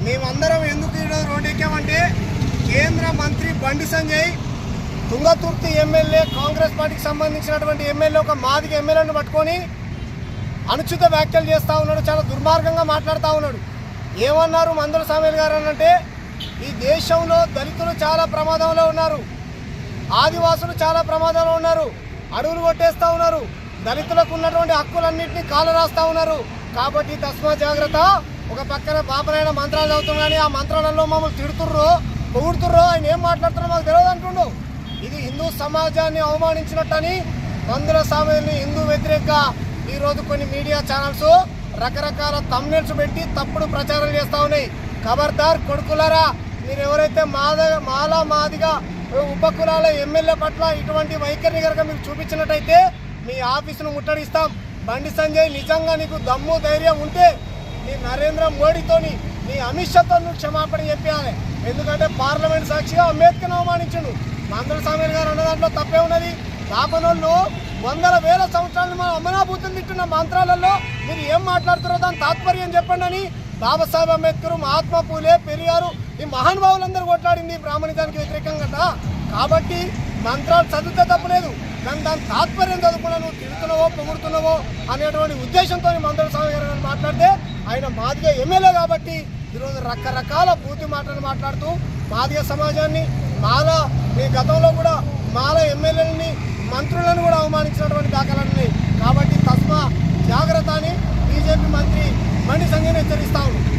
మేమందరం ఎందుకు ఈరోజు రోడ్డు ఎక్కామంటే కేంద్ర మంత్రి బండి సంజయ్ తుంగతుర్తి ఎమ్మెల్యే కాంగ్రెస్ పార్టీకి సంబంధించినటువంటి ఎమ్మెల్యే ఒక మాదిగ ఎమ్మెల్యేను పట్టుకొని అనుచిత వ్యాఖ్యలు చేస్తూ ఉన్నాడు. చాలా దుర్మార్గంగా మాట్లాడుతూ ఉన్నాడు. ఏమన్నారు మందుల సామేల్ గారు అంటే, ఈ దేశంలో దళితులు చాలా ప్రమాదంలో ఉన్నారు, ఆదివాసులు చాలా ప్రమాదంలో ఉన్నారు, అడవులు కొట్టేస్తూ ఉన్నారు, దళితులకు ఉన్నటువంటి హక్కులన్నింటినీ కాలరాస్తూ ఉన్నారు. కాబట్టి తస్మా జాగ్రత్త. ఒక పక్కన బాపనైన మంత్రాలు చదువుతున్నాయని ఆ మంత్రాలలో మమ్మల్ని తిడుతుర్రో పొగుడుతుర్రో ఆయన ఏం మాట్లాడుతున్నారో మాకు తెలియదు అంటుండు. ఇది హిందూ సమాజాన్ని అవమానించినట్టని మందుల సామేల్ని హిందూ వ్యతిరేకంగా ఈరోజు కొన్ని మీడియా ఛానల్స్ రకరకాల థంబ్నెయిల్స్ పెట్టి తప్పుడు ప్రచారం చేస్తూ ఉన్నాయి. ఖబర్దార్ కొడుకులారా, మీరు ఎవరైతే మాదిగా ఉపకులాల ఎమ్మెల్యే పట్ల ఇటువంటి వైఖరిని కనుక మీకు చూపించినట్టయితే మీ ఆఫీసును ముట్టడిస్తాం. బండి సంజయ్, నిజంగా నీకు దమ్ము ధైర్యం ఉంటే నీ నరేంద్ర మోడీతోని నీ అమిత్ షాతో నువ్వు క్షమాపణ చెప్పాలి. ఎందుకంటే పార్లమెంట్ సాక్షిగా అంబేద్కర్ని అవమానించండు. మందుల సామేల్ గారు అన్న దాంట్లో తప్పే ఉన్నది. రాబోనోళ్ళు వందల వేల సంవత్సరాలు మన అమనాభూతులు తింటున్న మంత్రాలలో మీరు ఏం మాట్లాడుతారో దాని తాత్పర్యం చెప్పండి అని బాబాసాహెబ్ అంబేద్కర్, మహాత్మా పూలే, పెరియారు ఈ మహానుభావులందరూ కొట్లాడింది బ్రాహ్మణిజానికి వ్యతిరేకంగా. కాబట్టి మంత్రాలు చదివితే తప్పలేదు, కానీ దాని తాత్పర్యం చదువుకున్నా నువ్వు తిడుతున్నావో పొగుడుతున్నావో అనేటువంటి ఉద్దేశంతో మందుల సామేల్ గారు మాట్లాడితే ఆయన మాదిగ ఎమ్మెల్యే కాబట్టి ఈరోజు రకరకాల బూతి మాటలు మాట్లాడుతూ మాదిగ సమాజాన్ని మీ గతంలో కూడా మాల ఎమ్మెల్యేలని మంత్రులను కూడా అవమానించినటువంటి దాఖలాలు ఉన్నాయి. కాబట్టి తస్మా జాగ్రత్త అని బీజేపీ మంత్రి బండి సంజయ్ని హెచ్చరిస్తా ఉన్నాడు.